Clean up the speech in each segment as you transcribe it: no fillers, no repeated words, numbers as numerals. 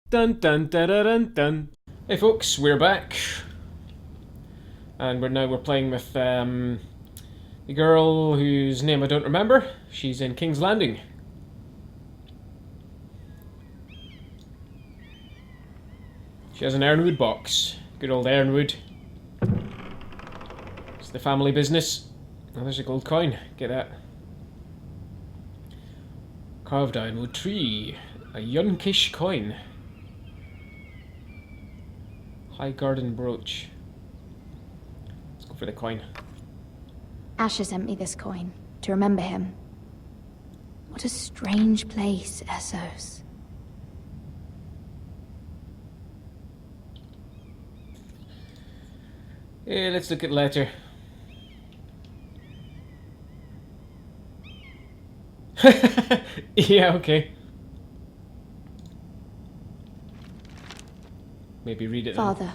Dun dun dun dun dun dun. Hey folks, we're back, and we're playing with the girl whose name I don't remember. She's in King's Landing. She has an ironwood box. Good old ironwood. It's the family business. Oh, there's a gold coin. Get that. Carved ironwood tree. A Yunkish coin. High garden brooch. Let's go for the coin. Asher sent me this coin to remember him. What a strange place, Essos. Yeah, let's look at the letter. Yeah, okay. Maybe read it then. Father,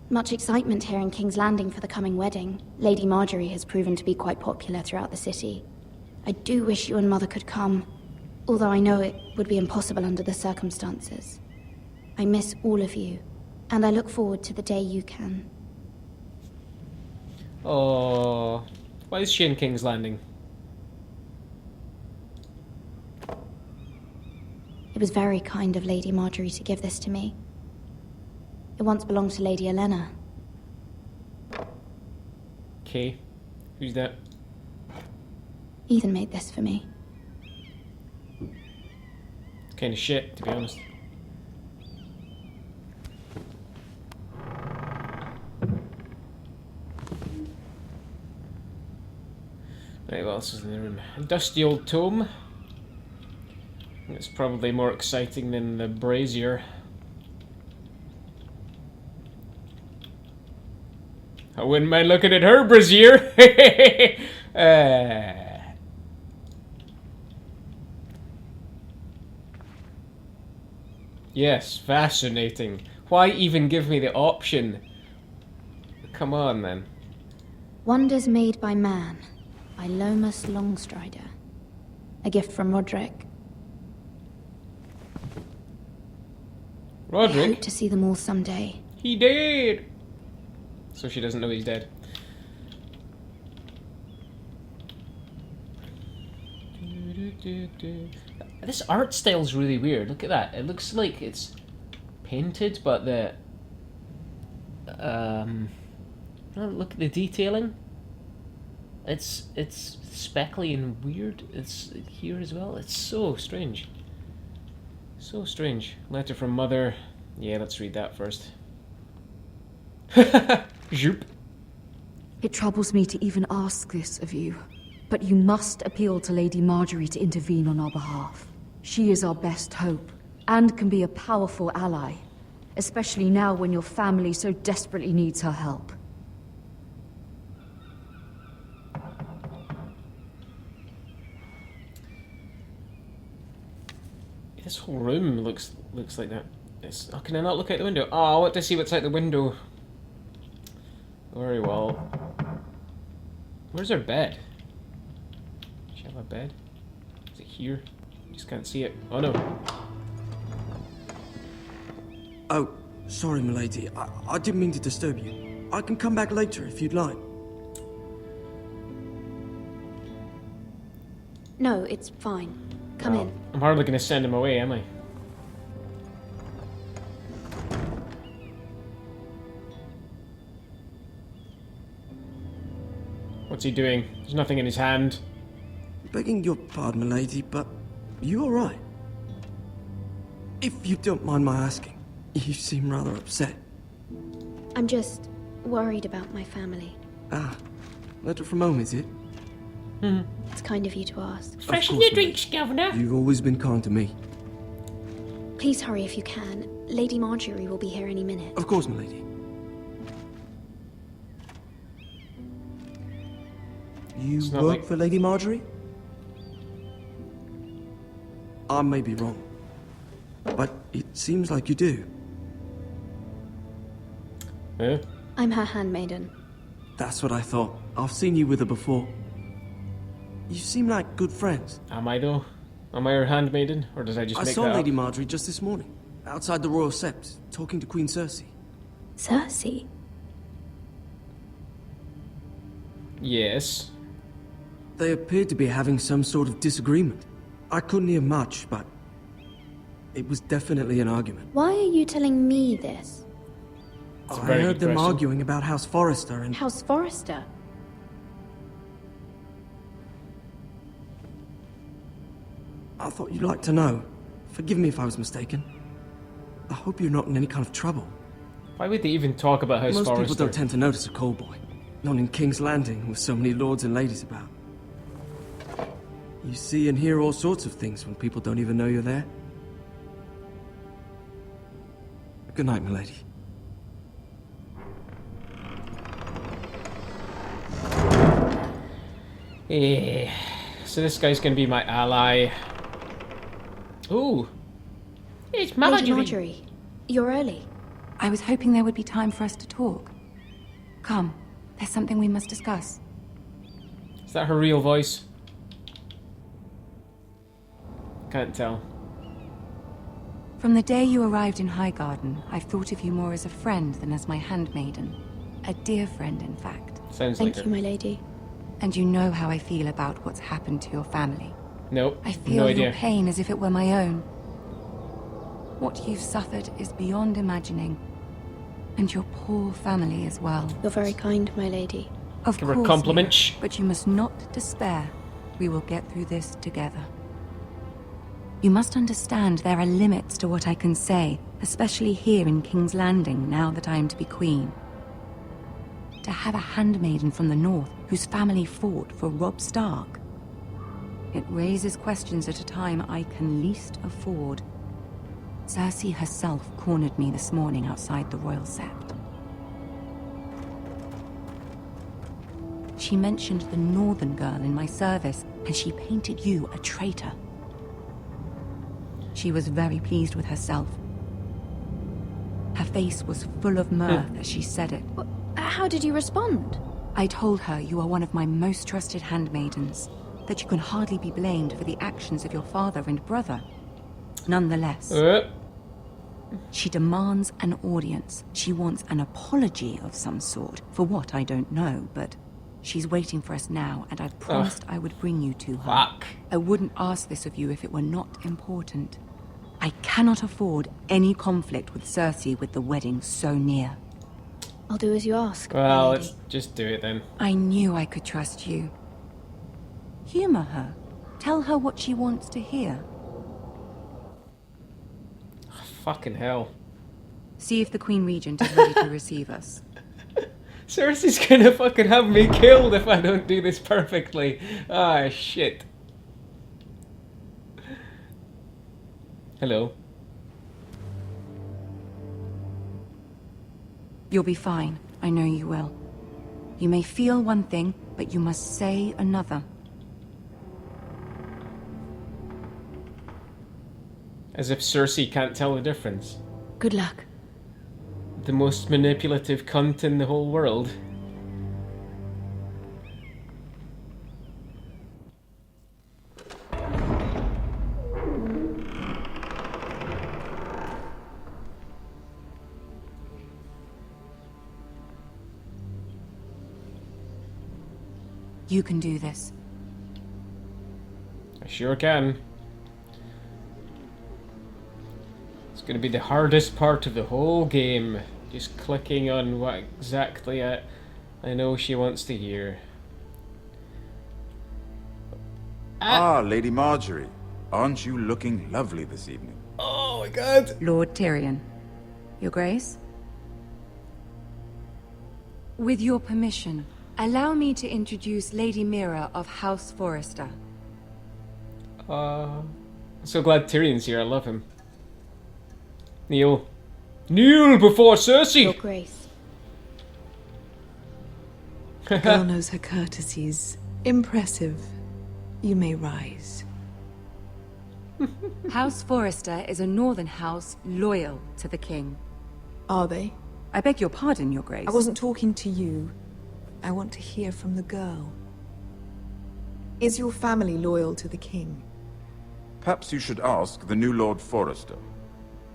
much excitement here in King's Landing for the coming wedding. Lady Marjorie has proven to be quite popular throughout the city. I do wish you and Mother could come, although I know it would be impossible under the circumstances. I miss all of you, and I look forward to the day you can. Oh, why is she in King's Landing? It was very kind of Lady Marjorie to give this to me. It once belonged to Lady Elena. Okay, who's that? Ethan made this for me. It's kind of shit, to be honest. Right, what else is in the room? A dusty old tome. It's probably more exciting than the brazier. I wouldn't mind looking at her brazier. Yes, fascinating. Why even give me the option? Come on, then. Wonders Made by Man, by Lomas Longstrider. A gift from Roderick. I Roderick? hope to see them all someday. He did! So she doesn't know he's dead. This art style's really weird. Look at that. It looks like it's painted, but the... look at the detailing. It's speckly and weird. It's here as well. It's so strange. So strange. Letter from Mother. Yeah, let's read that first. Zoop. It troubles me to even ask this of you, but you must appeal to Lady Marjorie to intervene on our behalf. She is our best hope, and can be a powerful ally, especially now when your family so desperately needs her help. This whole room looks like that. Oh, can I not look out the window? Oh, I want to see what's out the window. Very well. Where's her bed? Does she have a bed? Is it here? Just can't see it. Oh no. Oh, sorry, milady. I didn't mean to disturb you. I can come back later if you'd like. No, it's fine. Come in. I'm hardly going to send him away, am I? What's he doing? There's nothing in his hand. Begging your pardon, milady, but you all right? If you don't mind my asking, you seem rather upset. I'm just worried about my family. Ah, letter from home, is it? It's kind of you to ask. Freshen course, your drinks, Governor. You've always been kind to me. Please hurry if you can. Lady Marjorie will be here any minute. Of course, milady. You It's not work like- for Lady Marjorie? I may be wrong, but it seems like you do. Huh? I'm her handmaiden. That's what I thought. I've seen you with her before. You seem like good friends. Am I though? Am I her handmaiden? Or does I just I make saw that Lady up? Marjorie just this morning. outside the Royal Sept, talking to Queen Cersei. Cersei? Yes. They appeared to be having some sort of disagreement. I couldn't hear much, but it was definitely an argument. Why are you telling me this? It's a I very heard good them question. arguing about House Forrester and... House Forrester? I thought you'd like to know. Forgive me if I was mistaken. I hope you're not in any kind of trouble. Why would they even talk about House Most Forrester? people don't tend to notice a call boy. Not in King's Landing with so many lords and ladies about. You see and hear all sorts of things when people don't even know you're there. Good night, milady. So this guy's gonna be my ally. Ooh. It's Lady Marjorie. Marjorie, you're early. I was hoping there would be time for us to talk. Come, there's something we must discuss. Is that her real voice? Can't tell. From the day you arrived in Highgarden, I've thought of you more as a friend than as my handmaiden. A dear friend, in fact. Sounds Thank like you, her. my lady. And you know how I feel about what's happened to your family. Nope. I feel No your idea. pain as if it were my own. What you've suffered is beyond imagining. And your poor family as well. You're very kind, my lady. Of Give her course, compliments. Mia, but you must not despair. We will get through this together. You must understand there are limits to what I can say, especially here in King's Landing, now that I am to be queen. To have a handmaiden from the north whose family fought for Robb Stark. It raises questions at a time I can least afford. Cersei herself cornered me this morning outside the Royal Sept. She mentioned the northern girl in my service, and she painted you a traitor. She was very pleased with herself. Her face was full of mirth as she said it. How did you respond? I told her you are one of my most trusted handmaidens, that you can hardly be blamed for the actions of your father and brother. Nonetheless, she demands an audience. She wants an apology of some sort, for what I don't know, but she's waiting for us now, and I promised I would bring you to her. Fuck. I wouldn't ask this of you if it were not important. I cannot afford any conflict with Cersei with the wedding so near. I'll do as you ask. Well, my let's lady. just do it then. I knew I could trust you. Humor her. Tell her what she wants to hear. Fucking hell. See if the Queen Regent is ready to receive us. Cersei's gonna fucking have me killed if I don't do this perfectly. Ah, shit. Hello. You'll be fine. I know you will. You may feel one thing, but you must say another. As if Cersei can't tell the difference. Good luck. The most manipulative cunt in the whole world. You can do this. I sure can. It's gonna be the hardest part of the whole game. Just clicking on what exactly I know she wants to hear. Ah, Lady Marjorie. Aren't you looking lovely this evening? Oh my god! Lord Tyrion. Your Grace? With your permission, allow me to introduce Lady Mira of House Forrester. I'm so glad Tyrion's here, I love him. Kneel. Kneel before Your Cersei! Grace. The girl knows her courtesies. Impressive. You may rise. House Forrester is a northern house loyal to the king. Are they? I beg your pardon, Your Grace. I wasn't talking to you. I want to hear from the girl. Is your family loyal to the king? Perhaps you should ask the new Lord Forrester.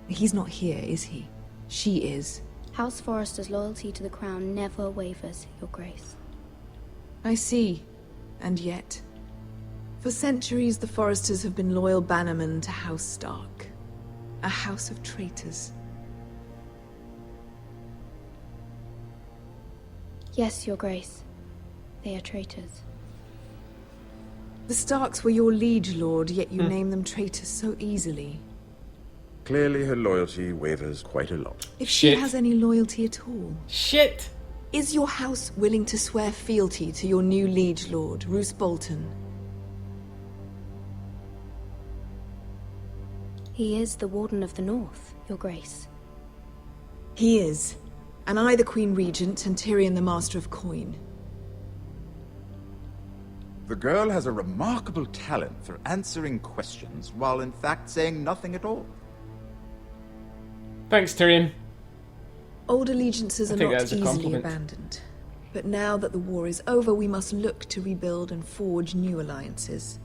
He's not here, is he? She is. House Forrester's loyalty to the crown never wavers, Your Grace. I see. And yet... For centuries, the Forresters have been loyal bannermen to House Stark. A house of traitors. Yes, Your Grace. They are traitors. The Starks were your liege lord, yet you name them traitors so easily. Clearly her loyalty wavers quite a lot. If she Shit. has any loyalty at all. Shit! Is your house willing to swear fealty to your new liege lord, Roose Bolton? He is the Warden of the North, Your Grace. He is. And I the Queen Regent and Tyrion the Master of Coin. The girl has a remarkable talent for answering questions while in fact saying nothing at all. Thanks, Tyrion. Old allegiances I are think not that is a easily compliment. abandoned. But now that the war is over, we must look to rebuild and forge new alliances.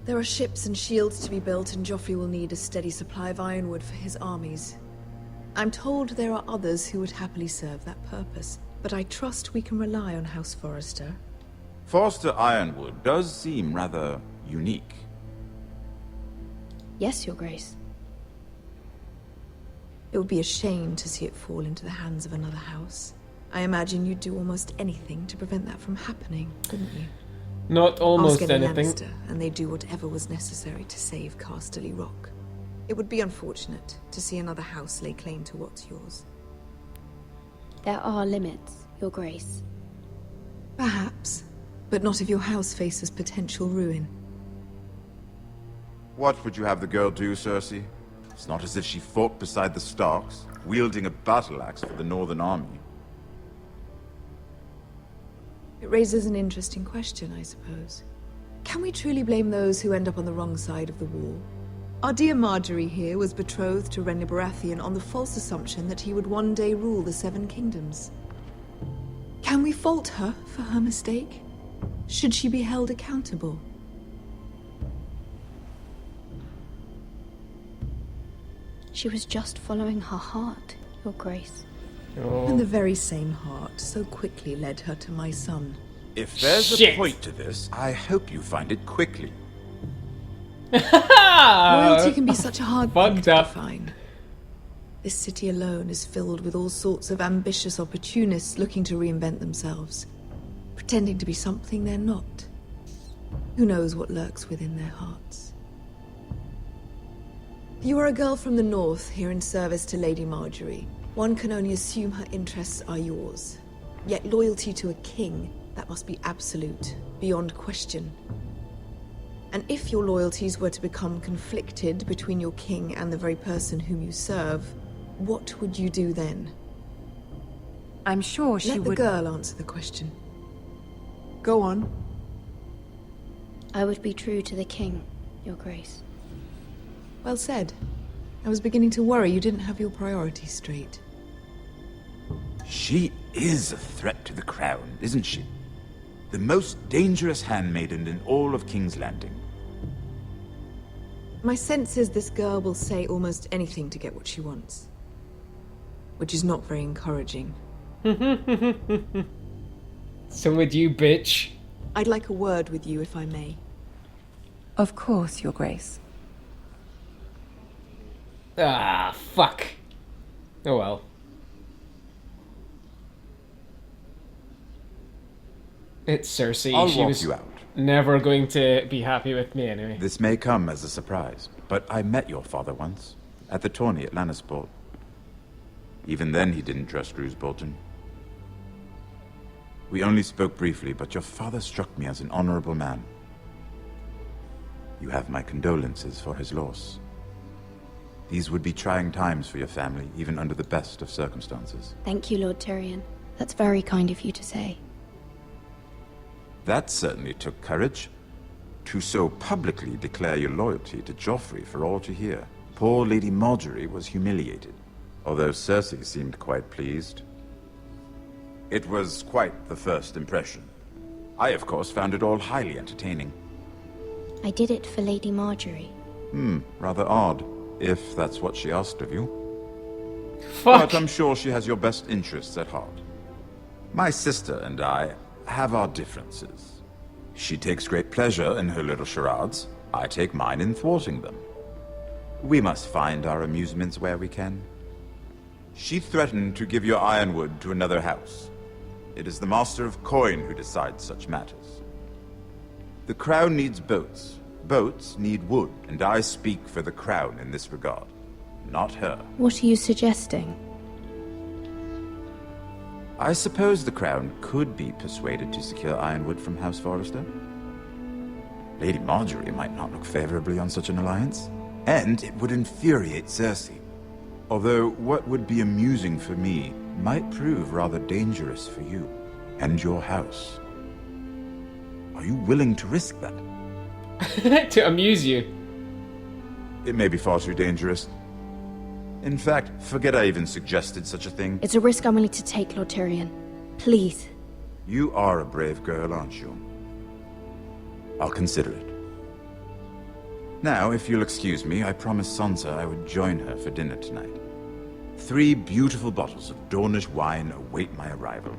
There are ships and shields to be built, and Joffrey will need a steady supply of ironwood for his armies. I'm told there are others who would happily serve that purpose, but I trust we can rely on House Forrester. Forster Ironwood does seem rather unique. Yes, Your Grace. It would be a shame to see it fall into the hands of another house. I imagine you'd do almost anything to prevent that from happening, couldn't you? Not almost Ask any anything. Lannister, and they'd do whatever was necessary to save Casterly Rock. It would be unfortunate to see another house lay claim to what's yours. There are limits, Your Grace. Perhaps, but not if your house faces potential ruin. What would you have the girl do, Cersei? It's not as if she fought beside the Starks, wielding a battle axe for the Northern Army. It raises an interesting question, I suppose. Can we truly blame those who end up on the wrong side of the wall? Our dear Marjorie here was betrothed to Renly Baratheon on the false assumption that he would one day rule the Seven Kingdoms. Can we fault her for her mistake? Should she be held accountable? She was just following her heart, Your Grace. Oh. And the very same heart so quickly led her to my son. If there's Shit. a point to this, I hope you find it quickly. Loyalty can be such a hard thing fucked to up. define. This city alone is filled with all sorts of ambitious opportunists looking to reinvent themselves, pretending to be something they're not. Who knows what lurks within their hearts? You are a girl from the north, here in service to Lady Marjorie. One can only assume her interests are yours. Yet loyalty to a king, that must be absolute, beyond question. And if your loyalties were to become conflicted between your king and the very person whom you serve, what would you do then? I'm sure she Let the would... girl answer the question. Go on. I would be true to the king, Your Grace. Well said. I was beginning to worry you didn't have your priorities straight. She is a threat to the crown, isn't she? The most dangerous handmaiden in all of King's Landing. My sense is this girl will say almost anything to get what she wants. Which is not very encouraging. So would you, bitch. I'd like a word with you, if I may. Of course, Your Grace. Ah, fuck. Oh well. It's Cersei. I'll She walk was you out. never going to be happy with me anyway. This may come as a surprise, but I met your father once, at the tourney at Lannisport. Even then he didn't trust Roose Bolton. We only spoke briefly, but your father struck me as an honorable man. You have my condolences for his loss. These would be trying times for your family, even under the best of circumstances. Thank you, Lord Tyrion. That's very kind of you to say. That certainly took courage. To so publicly declare your loyalty to Joffrey for all to hear. Poor Lady Marjorie was humiliated, although Cersei seemed quite pleased. It was quite the first impression. I, of course, found it all highly entertaining. I did it for Lady Marjorie. Rather odd, if that's what she asked of you. fuck? But I'm sure she has your best interests at heart. My sister and I have our differences. She takes great pleasure in her little charades. I take mine in thwarting them. We must find our amusements where we can. She threatened to give your ironwood to another house. It is the Master of Coin who decides such matters. The crown needs boats. Boats need wood, and I speak for the crown in this regard, not her. What are you suggesting? I suppose the crown could be persuaded to secure ironwood from House Forrester. Lady Marjorie might not look favorably on such an alliance, and it would infuriate Cersei. Although what would be amusing for me might prove rather dangerous for you and your house. Are you willing to risk that? To amuse you. It may be far too dangerous. In fact, forget I even suggested such a thing. It's a risk I'm willing to take, Lord Tyrion. Please. You are a brave girl, aren't you? I'll consider it. Now, if you'll excuse me, I promised Sansa I would join her for dinner tonight. 3 beautiful bottles of Dornish wine await my arrival.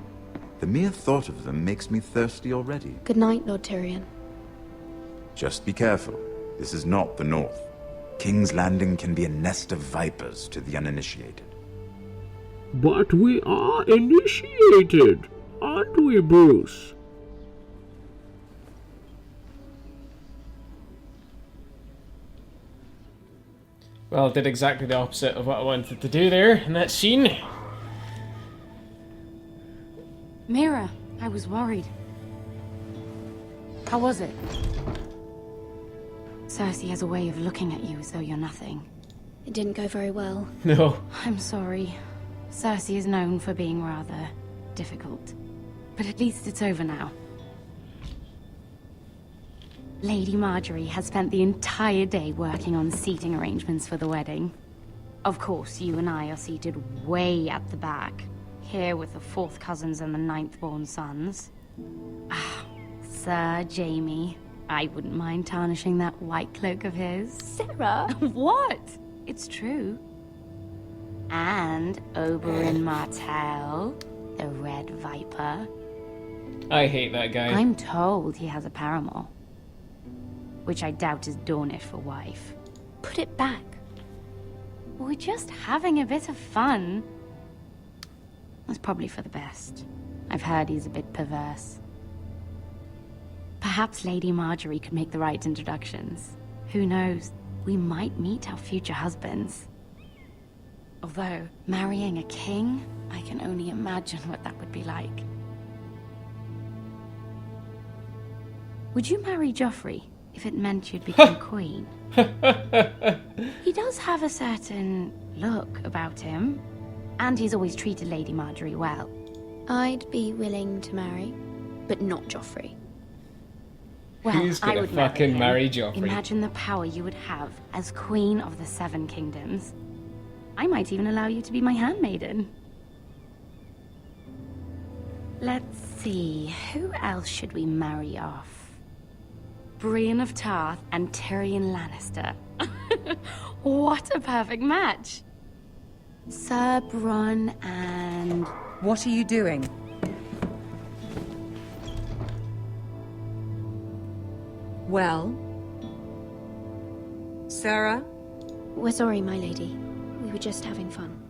The mere thought of them makes me thirsty already. Good night, Lord Tyrion. Just be careful. This is not the North. King's Landing can be a nest of vipers to the uninitiated. But we are initiated, aren't we, Bruce? Well, I did exactly the opposite of what I wanted to do there in that scene. Mira, I was worried. How was it? Cersei has a way of looking at you as though you're nothing. It didn't go very well. No. I'm sorry. Cersei is known for being rather difficult. But at least it's over now. Lady Marjorie has spent the entire day working on seating arrangements for the wedding. Of course, you and I are seated way at the back, here with the 4th cousins and the 9th-born sons. Ah, Sir Jaime. I wouldn't mind tarnishing that white cloak of his. Sarah! What? It's true. And Oberyn Martell, the Red Viper. I hate that guy. I'm told he has a paramour. Which I doubt is Dornish for wife. Put it back. We're just having a bit of fun. That's probably for the best. I've heard he's a bit perverse. Perhaps Lady Marjorie could make the right introductions. Who knows? We might meet our future husbands. Although, marrying a king, I can only imagine what that would be like. Would you marry Joffrey if it meant you'd become queen? He does have a certain look about him, and he's always treated Lady Marjorie well. I'd be willing to marry, but not Joffrey. Well, Who's I gonna would fucking marry marry Joffrey? Imagine the power you would have as Queen of the 7 Kingdoms. I might even allow you to be my handmaiden. Let's see, who else should we marry off? Brienne of Tarth and Tyrion Lannister. What a perfect match! Sir Bronn and... What are you doing? Well? Sarah? We're sorry, my lady. We were just having fun.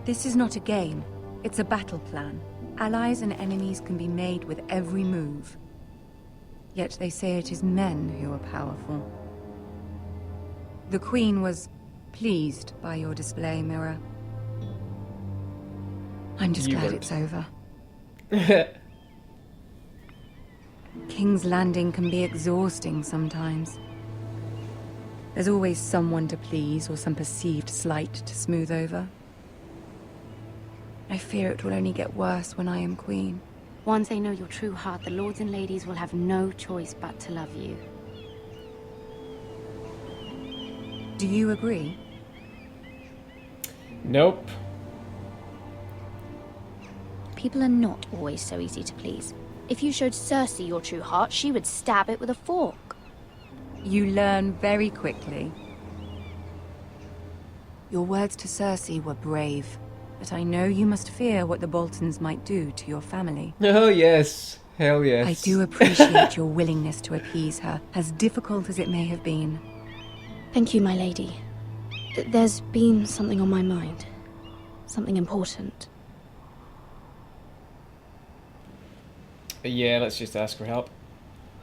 This is not a game. It's a battle plan. Allies and enemies can be made with every move. Yet they say it is men who are powerful. The Queen was pleased by your display, Mira. I'm just You glad weren't. it's over. King's Landing can be exhausting sometimes. There's always someone to please or some perceived slight to smooth over. I fear it will only get worse when I am queen. Once they know your true heart, the lords and ladies will have no choice but to love you. Do you agree? Nope. People are not always so easy to please. If you showed Cersei your true heart, she would stab it with a fork. You learn very quickly. Your words to Cersei were brave, but I know you must fear what the Boltons might do to your family. Oh, yes. Hell yes. I do appreciate your willingness to appease her, as difficult as it may have been. Thank you, my lady. There's been something on my mind. Something important. Yeah, let's just ask for help.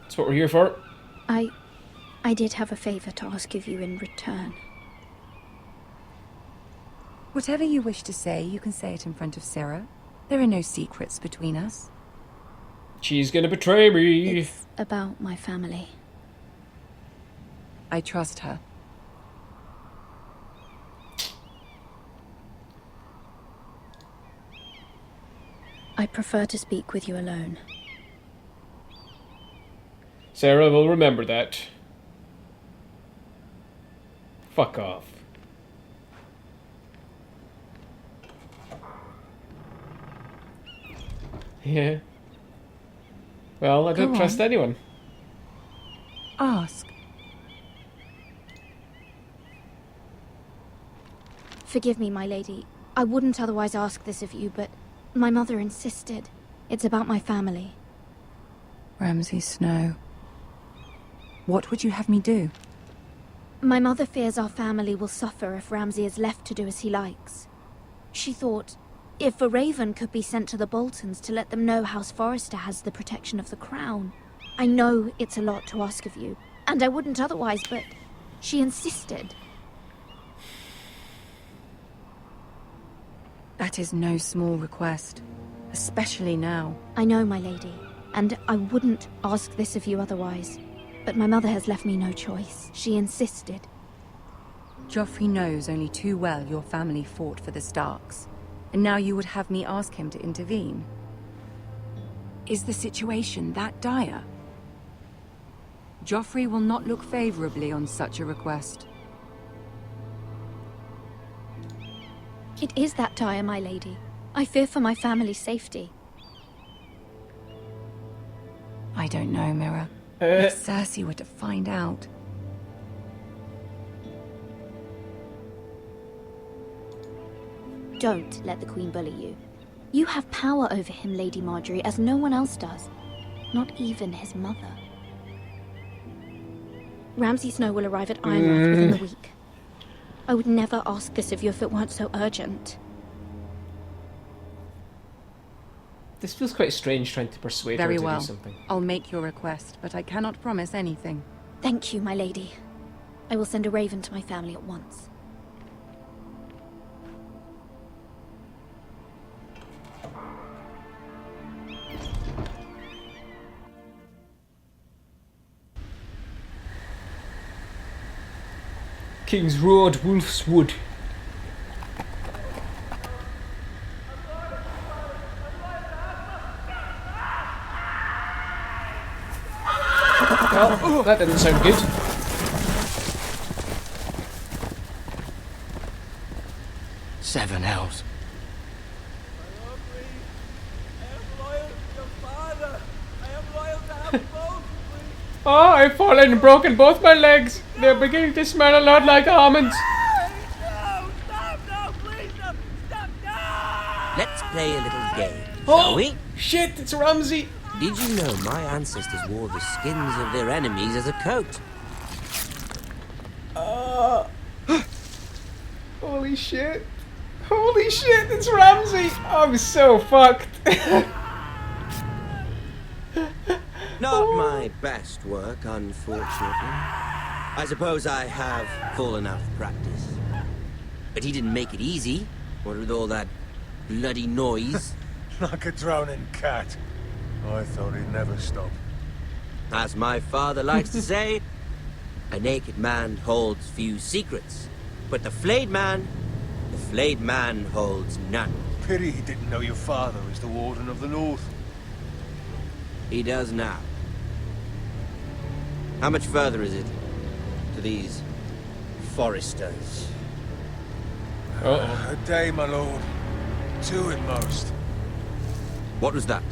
That's what we're here for. I did have a favor to ask of you in return. Whatever you wish to say, you can say it in front of Sarah. There are no secrets between us. She's gonna betray me. It's about my family. I trust her. I prefer to speak with you alone. Sarah will remember that. Fuck off. Yeah. Well, I don't Go trust on. anyone. Ask. Forgive me, my lady. I wouldn't otherwise ask this of you, but my mother insisted. It's about my family. Ramsay Snow. What would you have me do? My mother fears our family will suffer if Ramsay is left to do as he likes. She thought, if a raven could be sent to the Boltons to let them know House Forrester has the protection of the crown. I know it's a lot to ask of you, and I wouldn't otherwise, but she insisted. That is no small request, especially now. I know, my lady, and I wouldn't ask this of you otherwise. But my mother has left me no choice. She insisted. Joffrey knows only too well your family fought for the Starks, and now you would have me ask him to intervene. Is the situation that dire? Joffrey will not look favorably on such a request. It is that dire, my lady. I fear for my family's safety. I don't know, Mira. If Cersei were to find out... Don't let the Queen bully you. You have power over him, Lady Marjorie, as no one else does. Not even his mother. Ramsay Snow will arrive at Ironrath within the week. I would never ask this of you if it weren't so urgent. This feels quite strange trying to persuade Very her to well. do something. I'll make your request, but I cannot promise anything. Thank you, my lady. I will send a raven to my family at once. King's Road, Wolf's Wood. Well, that didn't sound good. Seven hells. Oh, I've fallen and broken both my legs. They're beginning to smell a lot like almonds. Let's play a little game, shall we? Shit, it's Ramsay. Did you know my ancestors wore the skins of their enemies as a coat? Holy shit. Holy shit, it's Ramsay. I'm so fucked. Not my best work, unfortunately. I suppose I have fallen out of practice. But he didn't make it easy, what with all that bloody noise. Like a drowning cat. I thought he'd never stop. As my father likes to say, a naked man holds few secrets. But the flayed man holds none. Pity he didn't know your father is the Warden of the North. He does now. How much further is it to these foresters? Uh-oh. A day, my lord. 2 at most. What was that?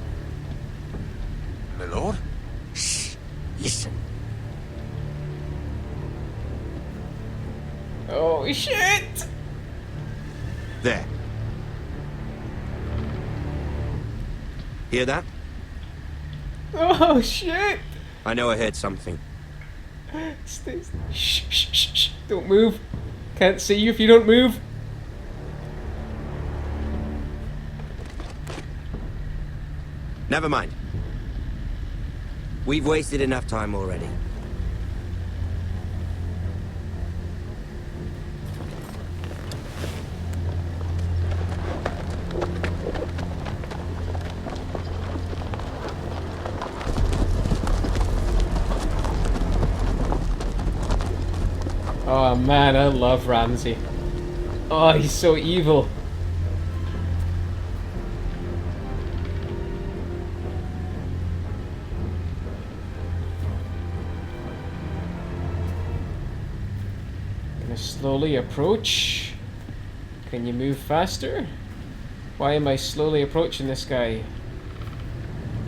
My lord? Shh! Listen. Oh shit! There. Hear that? Oh shit! I know I heard something. Stay. Shh, shh, shh, shh. Don't move. Can't see you if you don't move. Never mind. We've wasted enough time already. Oh man, I love Ramsay. Oh, he's so evil. Gonna slowly approach. Can you move faster? Why am I slowly approaching this guy?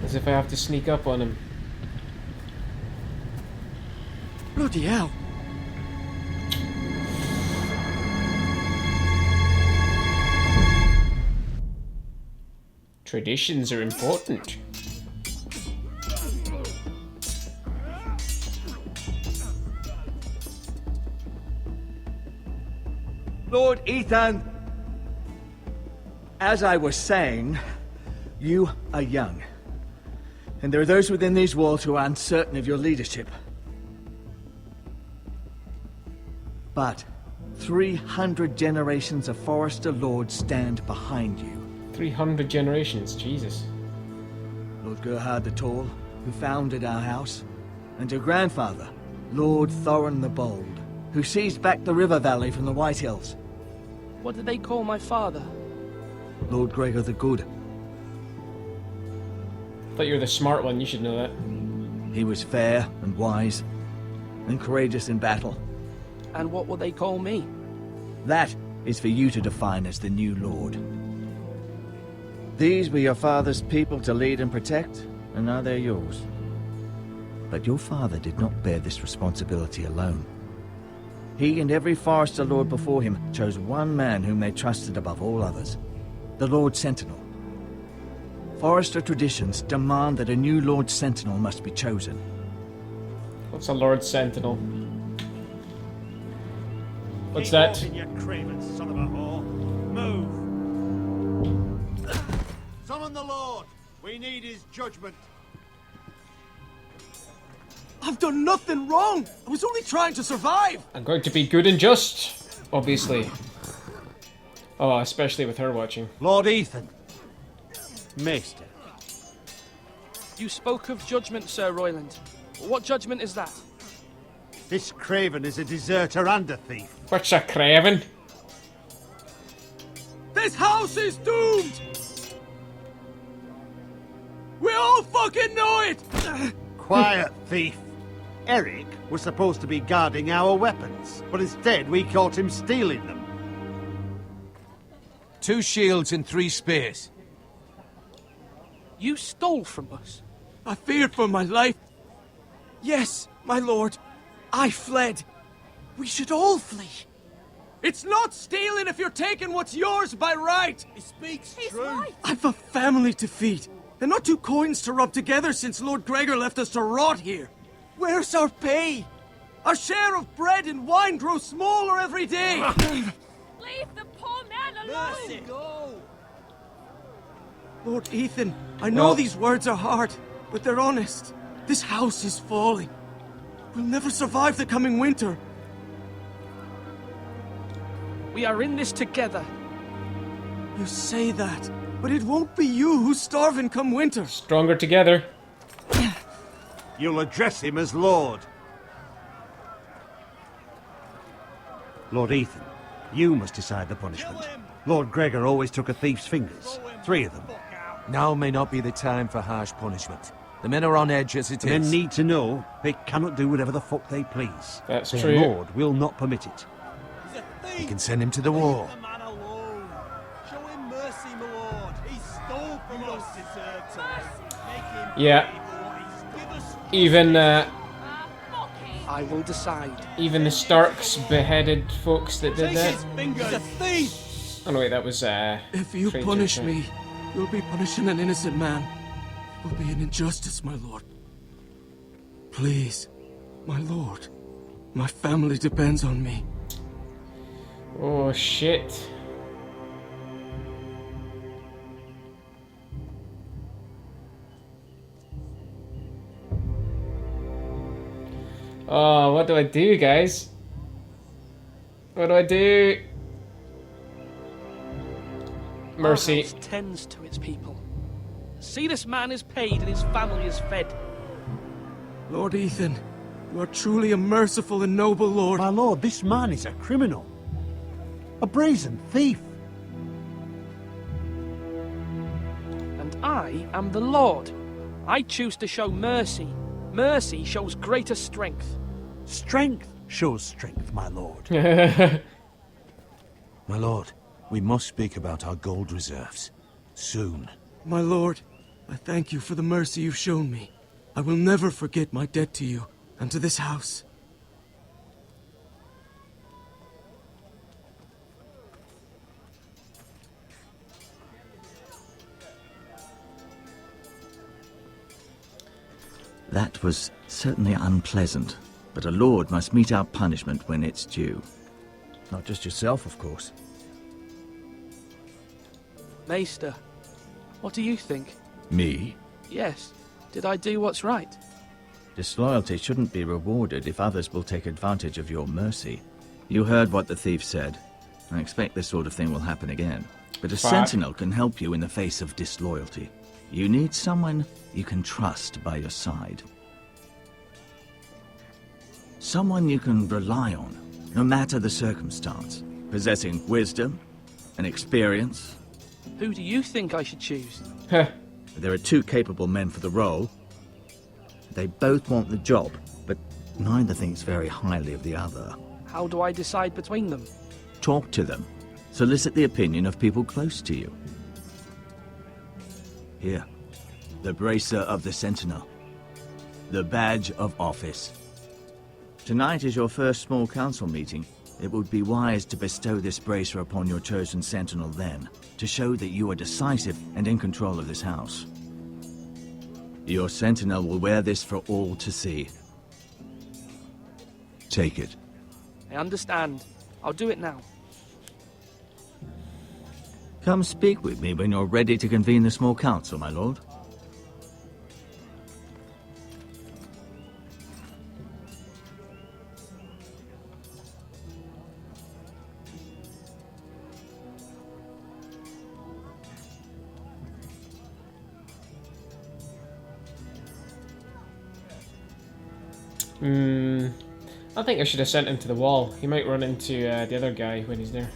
As if I have to sneak up on him. Bloody hell. Traditions are important. Lord Ethan, as I was saying, you are young. And there are those within these walls who are uncertain of your leadership. But 300 generations of Forester Lords stand behind you. 300 generations, Jesus. Lord Gerhard the Tall, who founded our house, and your grandfather, Lord Thorin the Bold, who seized back the river valley from the White Hills. What did they call my father? Lord Gregor the Good. Thought you were the smart one, you should know that. He was fair and wise, and courageous in battle. And what will they call me? That is for you to define as the new Lord. These were your father's people to lead and protect, and now they're yours. But your father did not bear this responsibility alone. He and every Forester Lord before him chose one man whom they trusted above all others, the Lord Sentinel. Forester traditions demand that a new Lord Sentinel must be chosen. What's a Lord Sentinel? What's that? Keep walking, you craven son of a whore. Move. Summon the Lord. We need his judgment. I've done nothing wrong. I was only trying to survive. I'm going to be good and just, obviously. Oh, especially with her watching. Lord Ethan. Maester. You spoke of judgment, Sir Royland. What judgment is that? This craven is a deserter and a thief. What's a craven? This house is doomed. We all fucking know it. Quiet, thief. Eric was supposed to be guarding our weapons, but instead we caught him stealing them. 2 shields and 3 spears. You stole from us. I feared for my life. Yes, my lord. I fled. We should all flee. It's not stealing if you're taking what's yours by right. He speaks true. I've a family to feed. And not 2 coins to rub together since Lord Gregor left us to rot here. Where's our pay? Our share of bread and wine grows smaller every day. Leave the poor man alone! Mercy, go! Lord Ethan, I know these words are hard, but they're honest. This house is falling. We'll never survive the coming winter. We are in this together. You say that, but it won't be you who's starving come winter. Stronger together. You'll address him as Lord. Lord Ethan, you must decide the punishment. Lord Gregor always took a thief's fingers. 3 of them. Now may not be the time for harsh punishment. The men are on edge as it The is. men need to know they cannot do whatever the fuck they please. That's Their true. Lord will not permit it. You can send him to the wall. Leave the man alone. Show him mercy, my lord. He stole from us. Yeah. Even I will decide. even the Starks beheaded folks that did that. He's a thief. Oh no, wait, that was If you Trajan, punish right? me, you'll be punishing an innocent man. It will be an injustice, my lord. Please, my lord. My family depends on me. Oh shit. Oh, what do I do, guys? What do I do? Mercy. Our house tends to its people. See, this man is paid and his family is fed. Lord Ethan, you are truly a merciful and noble lord. My lord, this man is a criminal. A brazen thief. And I am the Lord. I choose to show mercy. Mercy shows greater strength. Strength shows strength, my lord. My lord, we must speak about our gold reserves. Soon. My lord, I thank you for the mercy you've shown me. I will never forget my debt to you and to this house. That was certainly unpleasant, but a lord must mete out punishment when it's due. Not just yourself, of course. Maester, what do you think? Me? Yes. Did I do what's right? Disloyalty shouldn't be rewarded if others will take advantage of your mercy. You heard what the thief said. I expect this sort of thing will happen again. But a sentinel can help you in the face of disloyalty. You need someone you can trust by your side. Someone you can rely on, no matter the circumstance. Possessing wisdom and experience. Who do you think I should choose? There are two capable men for the role. They both want the job, but neither thinks very highly of the other. How do I decide between them? Talk to them. Solicit the opinion of people close to you. Here, the bracer of the Sentinel. The badge of office. Tonight is your first small council meeting. It would be wise to bestow this bracer upon your chosen Sentinel then, to show that you are decisive and in control of this house. Your Sentinel will wear this for all to see. Take it. I understand. I'll do it now. Come speak with me when you're ready to convene the small council, my lord. I think I should have sent him to the wall. He might run into the other guy when he's there.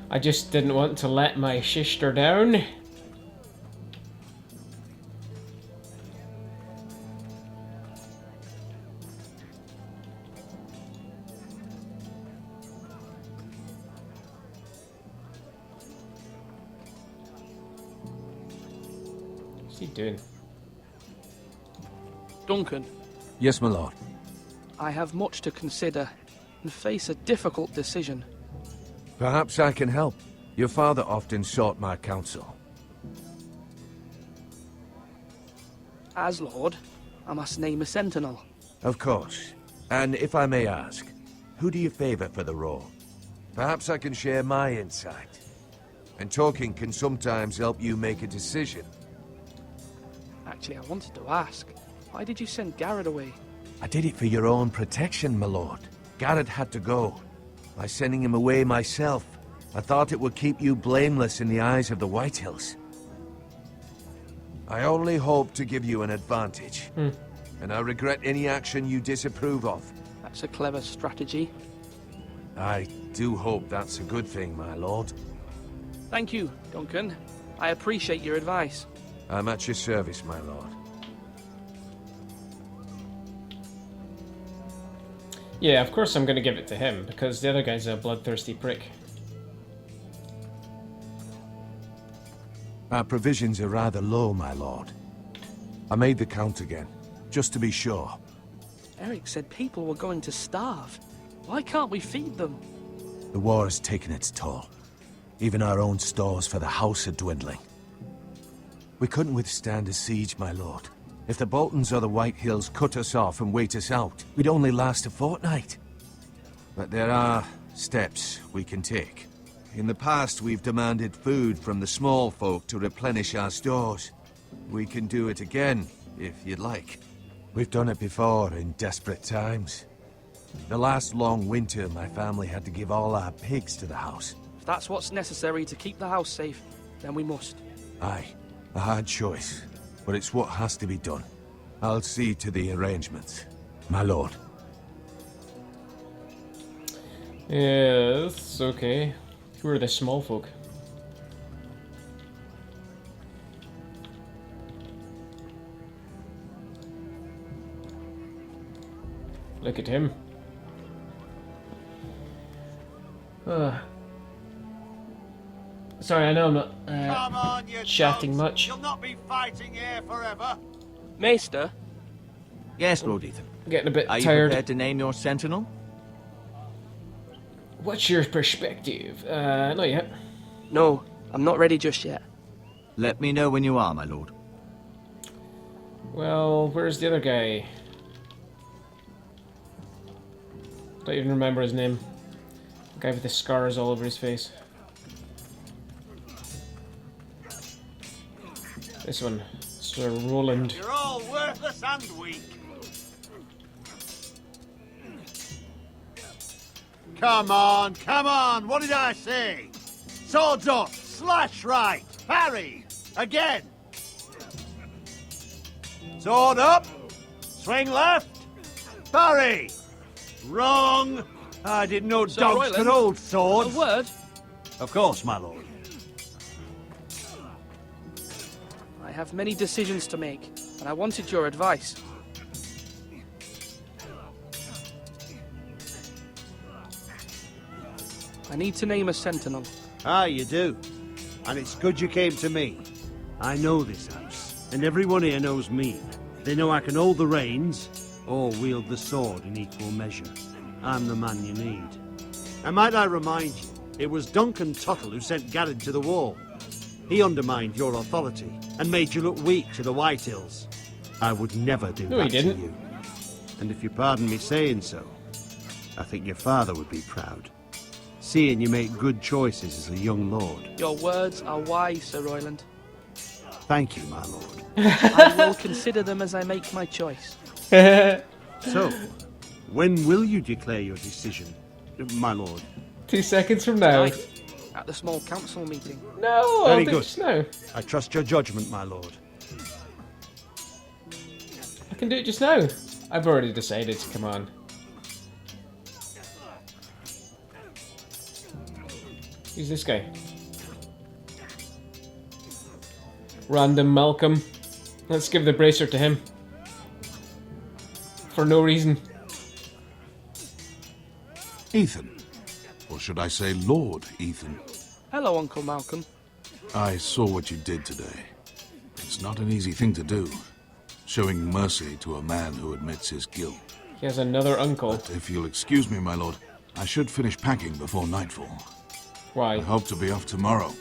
I just didn't want to let my sister down. What's he doing? Duncan. Yes, my lord. I have much to consider and face a difficult decision. Perhaps I can help. Your father often sought my counsel. As Lord, I must name a sentinel. Of course. And if I may ask, who do you favor for the role? Perhaps I can share my insight. And talking can sometimes help you make a decision. Actually, I wanted to ask, why did you send Garrett away? I did it for your own protection, my lord. Garrett had to go. By sending him away myself, I thought it would keep you blameless in the eyes of the Whitehills. I only hope to give you an advantage. And I regret any action you disapprove of. That's a clever strategy. I do hope that's a good thing, my lord. Thank you, Duncan. I appreciate your advice. I'm at your service, my lord. Yeah, of course I'm going to give it to him, because the other guy's a bloodthirsty prick. Our provisions are rather low, my lord. I made the count again. just to be sure. Eric said people were going to starve. Why can't we feed them? The war has taken its toll. Even our own stores for the house are dwindling. We couldn't withstand a siege, my lord. If the Boltons or the White Hills cut us off and wait us out, we'd only last a fortnight. But there are steps we can take. In the past, we've demanded food from the small folk to replenish our stores. We can do it again, if you'd like. We've done it before in desperate times. The last long winter, my family had to give all our pigs to the house. If that's what's necessary to keep the house safe, then we must. Aye, a hard choice, but it's what has to be done. I'll see to the arrangements, my lord. Yes, okay. Who are the small folk? Look at him. Sorry, I know I'm not Come on, you chatting dogs. much. You'll not be fighting here forever. Maester? Yes, Lord Ethan. Getting a bit Are you tired. prepared to name your sentinel? What's your perspective? Not yet. No, I'm not ready just yet. Let me know when you are, my lord. Well, where's the other guy? Don't even remember his name. The guy with the scars all over his face. This one, Sir Roland. You're all worthless and weak. Come on, come on. What did I say? Swords up, slash right, parry, again. Sword up, swing left, parry. Wrong. I didn't know Sir dogs Royland, could hold swords. A word? Of course, my lord. I have many decisions to make, and I wanted your advice. I need to name a sentinel. Ah, you do. And it's good you came to me. I know this house, and everyone here knows me. They know I can hold the reins, or wield the sword in equal measure. I'm the man you need. And might I remind you, it was Duncan Tuttle who sent Garrett to the wall. He undermined your authority, and made you look weak to the White Hills. I would never do No, he that to didn't. you. And if you pardon me saying so, I think your father would be proud. Seeing you make good choices as a young lord. Your words are wise, Sir Royland. Thank you, my lord. I will consider them as I make my choice. So, when will you declare your decision, my lord? 2 seconds from now. Tonight, at the small council meeting. No, Very I'll do good. it just now. I trust your judgment, my lord. I can do it just now. I've already decided, come on. Who's this guy? Random Malcolm. Let's give the bracer to him. For no reason. Ethan. Or should I say Lord Ethan? Hello, Uncle Malcolm. I saw what you did today. It's not an easy thing to do. Showing mercy to a man who admits his guilt. He has another uncle. But if you'll excuse me, my lord, I should finish packing before nightfall. Why? I hope to be off tomorrow.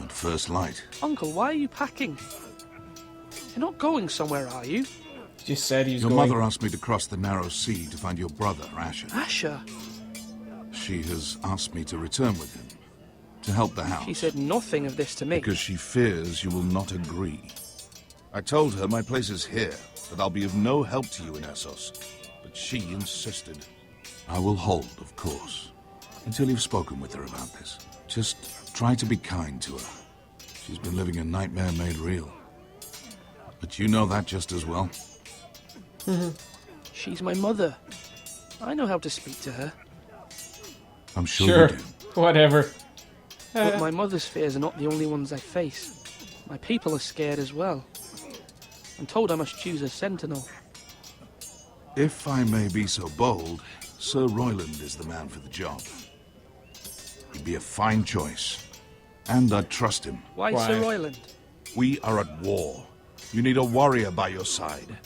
At first light. Uncle, why are you packing? You're not going somewhere, are you? Just said he's Your going. mother asked me to cross the narrow sea to find your brother, Asher. Asher? She has asked me to return with him. To help the house. She said nothing of this to me. Because she fears you will not agree. I told her my place is here, that I'll be of no help to you in Essos. But she insisted. I will hold, of course, until you've spoken with her about this. Just try to be kind to her. She's been living a nightmare made real. But you know that just as well. She's my mother. I know how to speak to her. I'm sure Sure. you do. Whatever. But my mother's fears are not the only ones I face. My people are scared as well. I'm told I must choose a sentinel. If I may be so bold, Sir Royland is the man for the job. He'd be a fine choice. And I'd trust him. Why Sir Royland? We are at war. You need a warrior by your side.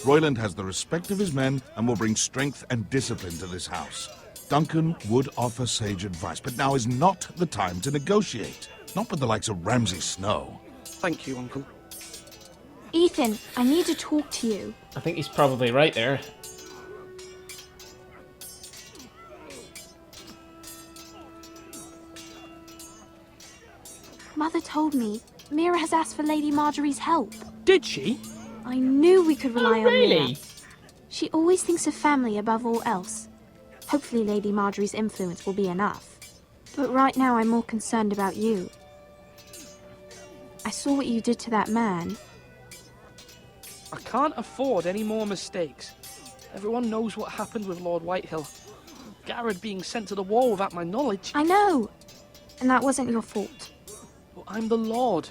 Royland has the respect of his men and will bring strength and discipline to this house. Duncan would offer sage advice, but now is not the time to negotiate. Not with the likes of Ramsay Snow. Thank you, Uncle. Ethan, I need to talk to you. I think he's probably right there. Mother told me Mira has asked for Lady Marjorie's help. Did she? I knew we could rely on Mira. Really? She always thinks of family above all else. Hopefully Lady Marjorie's influence will be enough. But right now I'm more concerned about you. I saw what you did to that man. I can't afford any more mistakes. Everyone knows what happened with Lord Whitehill. Garrett being sent to the wall without my knowledge. I know! And that wasn't your fault. But I'm the Lord.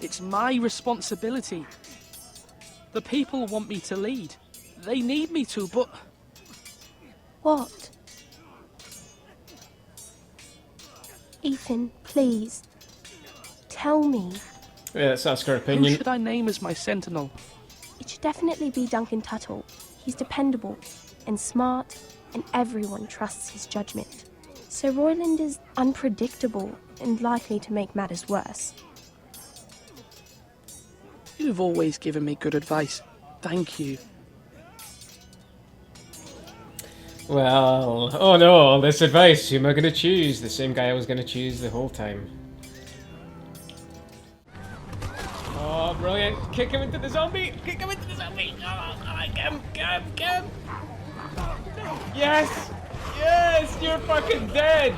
It's my responsibility. The people want me to lead. They need me to, but... What? Ethan, please. Tell me. Yeah, let's ask her Who opinion. should I name as my sentinel? It should definitely be Duncan Tuttle. He's dependable and smart, and everyone trusts his judgment. Sir Royland is unpredictable and likely to make matters worse. You've always given me good advice. Thank you. Well, oh no, all this advice. Who am I going to choose? The same guy I was going to choose the whole time. Oh, brilliant. Kick him into the zombie. Kick him into the zombie. Oh, get him. Yes. Yes, you're fucking dead.